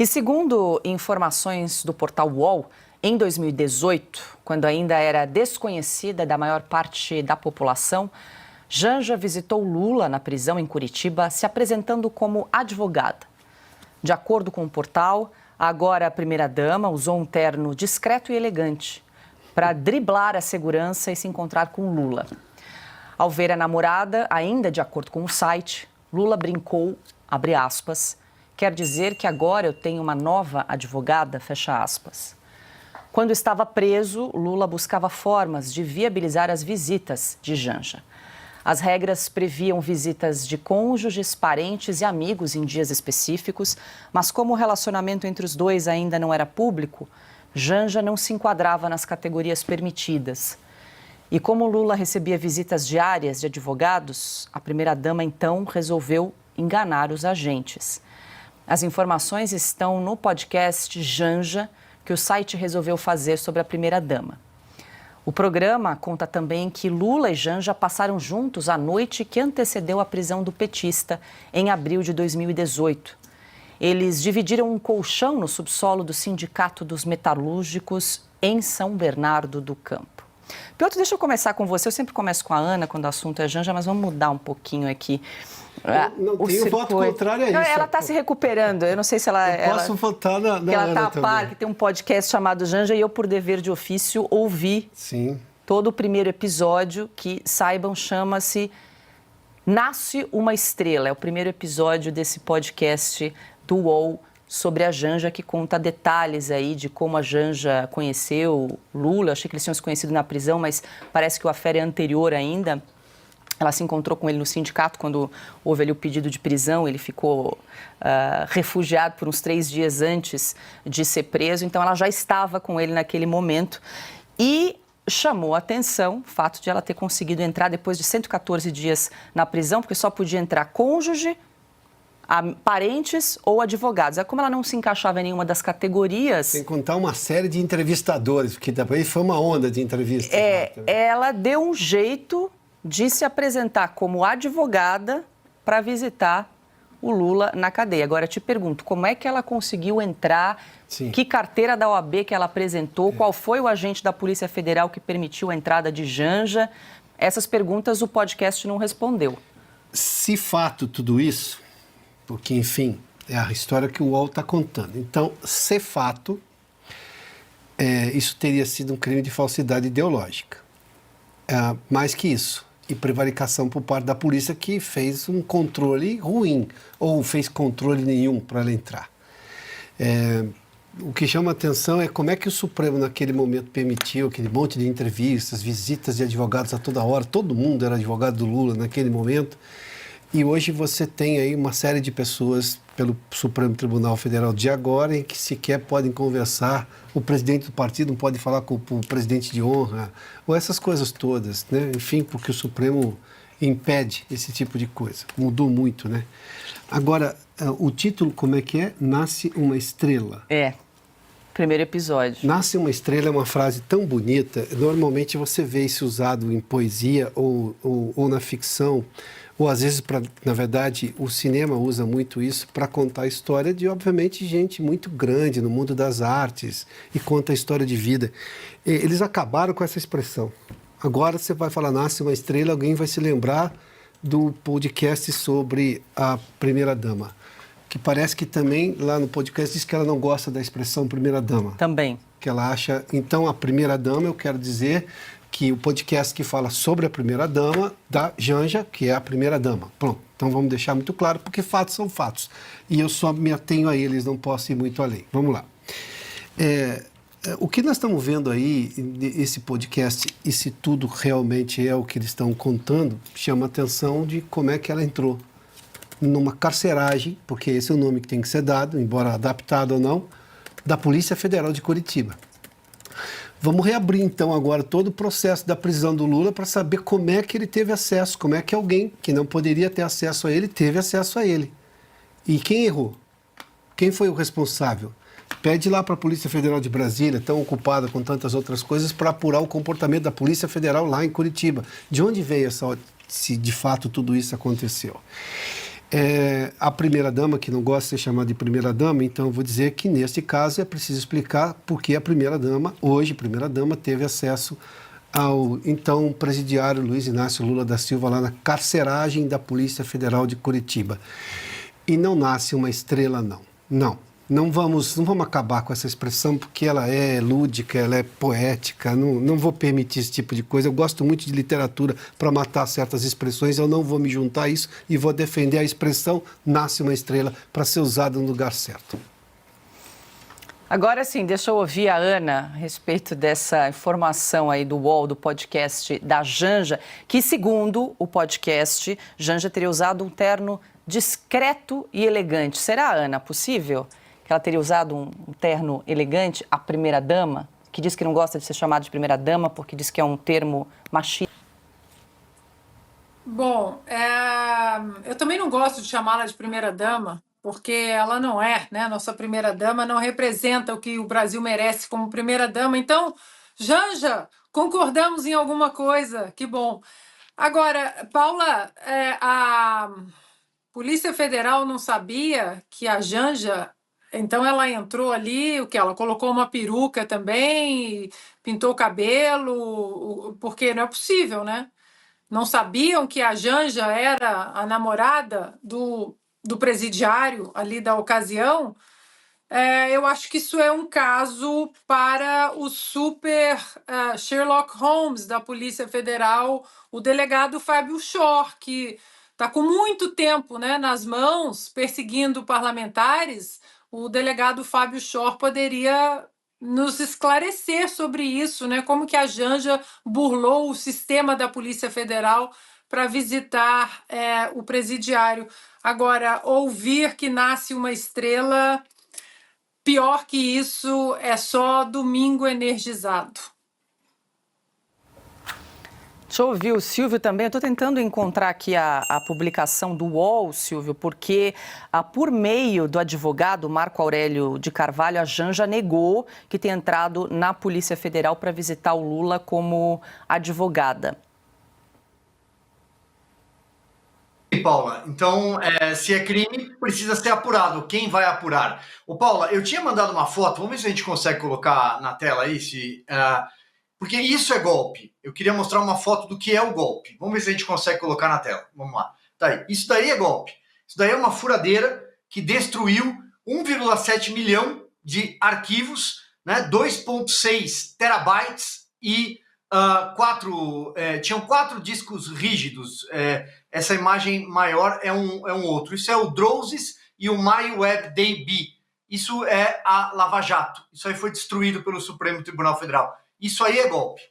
E segundo informações do portal UOL, em 2018, quando ainda era desconhecida da maior parte da população, Janja visitou Lula na prisão em Curitiba, se apresentando como advogada. De acordo com o portal, agora a primeira-dama usou um terno discreto e elegante para driblar a segurança e se encontrar com Lula. Ao ver a namorada, ainda de acordo com o site, Lula brincou, abre aspas, quer dizer que agora eu tenho uma nova advogada, fecha aspas. Quando estava preso, Lula buscava formas de viabilizar as visitas de Janja. As regras previam visitas de cônjuges, parentes e amigos em dias específicos, mas como o relacionamento entre os dois ainda não era público, Janja não se enquadrava nas categorias permitidas. E como Lula recebia visitas diárias de advogados, a primeira-dama então resolveu enganar os agentes. As informações estão no podcast Janja, que o site resolveu fazer sobre a primeira-dama. O programa conta também que Lula e Janja passaram juntos a noite que antecedeu a prisão do petista, em abril de 2018. Eles dividiram um colchão no subsolo do Sindicato dos Metalúrgicos, em São Bernardo do Campo. Piotr, deixa eu começar com você. Eu sempre começo com a Ana quando o assunto é Janja, mas vamos mudar um pouquinho aqui. Não tenho voto contrário a isso. Ela está se recuperando. Eu não sei se ela... Posso votar na Ana ela está a par, também. que tem um podcast chamado Janja, e eu, por dever de ofício, ouvi todo o primeiro episódio, que, saibam, chama-se Nasce uma Estrela. É o primeiro episódio desse podcast do UOL sobre a Janja, que conta detalhes aí de como a Janja conheceu Lula. Eu achei que eles tinham se conhecido na prisão, mas parece que o affaire é anterior ainda. Ela se encontrou com ele no sindicato quando houve ali o pedido de prisão. Ele ficou refugiado por uns 3 dias antes de ser preso. Então, ela já estava com ele naquele momento. E chamou a atenção o fato de ela ter conseguido entrar depois de 114 dias na prisão, porque só podia entrar cônjuge, parentes ou advogados. É como ela não se encaixava em nenhuma das categorias... Sem contar uma série de entrevistadores, porque depois foi uma onda de entrevistas. Ela deu um jeito de se apresentar como advogada para visitar o Lula na cadeia. Agora, eu te pergunto, como é que ela conseguiu entrar? Sim. Que carteira da OAB que ela apresentou? Qual foi o agente da Polícia Federal que permitiu a entrada de Janja? Essas perguntas o podcast não respondeu. Se fato tudo isso, porque, enfim, é a história que o UOL está contando. Então, se fato, isso teria sido um crime de falsidade ideológica. Mais que isso. E prevaricação por parte da polícia, que fez um controle ruim, ou fez controle nenhum para ela entrar. O que chama a atenção é como é que o Supremo, naquele momento, permitiu aquele monte de entrevistas, visitas de advogados a toda hora. Todo mundo era advogado do Lula naquele momento. E hoje você tem aí uma série de pessoas pelo Supremo Tribunal Federal de agora em que sequer podem conversar, o presidente do partido não pode falar com o presidente de honra, ou essas coisas todas, né? Enfim, porque o Supremo impede esse tipo de coisa. Mudou muito, né? Agora, o título, como é que é? Nasce uma Estrela. Primeiro episódio. Nasce uma Estrela é uma frase tão bonita. Normalmente você vê isso usado em poesia ou na ficção, ou às vezes, na verdade, o cinema usa muito isso para contar a história de, obviamente, gente muito grande no mundo das artes e conta a história de vida. Eles acabaram com essa expressão. Agora você vai falar, nasce uma estrela, alguém vai se lembrar do podcast sobre a primeira-dama, que parece que também, lá no podcast, diz que ela não gosta da expressão primeira-dama. Também. Que ela acha, então, a primeira-dama, eu quero dizer que o podcast que fala sobre a primeira-dama, da Janja, que é a primeira-dama. Pronto, então vamos deixar muito claro, porque fatos são fatos. E eu só me atenho a eles, não posso ir muito além. Vamos lá. O que nós estamos vendo aí, esse podcast, e se tudo realmente é o que eles estão contando, chama a atenção de como é que ela entrou numa carceragem, porque esse é o nome que tem que ser dado, embora adaptado ou não, da Polícia Federal de Curitiba. Vamos reabrir, então, agora todo o processo da prisão do Lula para saber como é que ele teve acesso, como é que alguém que não poderia ter acesso a ele, teve acesso a ele. E quem errou? Quem foi o responsável? Pede lá para a Polícia Federal de Brasília, tão ocupada com tantas outras coisas, para apurar o comportamento da Polícia Federal lá em Curitiba. De onde veio se de fato tudo isso aconteceu? A primeira-dama, que não gosta de ser chamada de primeira-dama, então eu vou dizer que, neste caso, é preciso explicar por que a primeira-dama, hoje, a primeira-dama, teve acesso ao então presidiário Luiz Inácio Lula da Silva, lá na carceragem da Polícia Federal de Curitiba. E não nasce uma estrela, não. Não vamos acabar com essa expressão, porque ela é lúdica, ela é poética, não vou permitir esse tipo de coisa. Eu gosto muito de literatura para matar certas expressões, eu não vou me juntar a isso e vou defender a expressão nasce uma estrela para ser usada no lugar certo. Agora sim, deixa eu ouvir a Ana a respeito dessa informação aí do UOL, do podcast da Janja, que segundo o podcast, Janja teria usado um terno discreto e elegante. Será, Ana, possível que ela teria usado um terno elegante, a primeira-dama, que diz que não gosta de ser chamada de primeira-dama porque diz que é um termo machista? Bom, eu também não gosto de chamá-la de primeira-dama, porque ela não é, né? Nossa primeira-dama não representa o que o Brasil merece como primeira-dama. Então, Janja, concordamos em alguma coisa, que bom. Agora, Paula, a Polícia Federal não sabia que a Janja, então ela entrou ali, o que ela colocou uma peruca também, pintou o cabelo, porque não é possível, né? Não sabiam que a Janja era a namorada do presidiário ali da ocasião. Eu acho que isso é um caso para o super Sherlock Holmes da Polícia Federal, o delegado Fábio Shor, que está com muito tempo, né, nas mãos, perseguindo parlamentares. O delegado Fábio Shor poderia nos esclarecer sobre isso, né? Como que a Janja burlou o sistema da Polícia Federal para visitar o presidiário. Agora, ouvir que nasce uma estrela, pior que isso, é só domingo energizado. Deixa eu ouvir o Silvio também. Eu estou tentando encontrar aqui a publicação do UOL, Silvio, porque por meio do advogado Marco Aurélio de Carvalho, a Janja negou que tenha entrado na Polícia Federal para visitar o Lula como advogada. Paula, então, se é crime, precisa ser apurado. Quem vai apurar? Paula, eu tinha mandado uma foto, vamos ver se a gente consegue colocar na tela aí, porque isso é golpe. Eu queria mostrar uma foto do que é o golpe. Vamos ver se a gente consegue colocar na tela. Vamos lá. Tá aí. Isso daí é golpe. Isso daí é uma furadeira que destruiu 1,7 milhão de arquivos, né? 2,6 terabytes e tinham 4 discos rígidos. Essa imagem maior é um outro. Isso é o Drozes e o MyWebDB. Isso é a Lava Jato. Isso aí foi destruído pelo Supremo Tribunal Federal. Isso aí é golpe.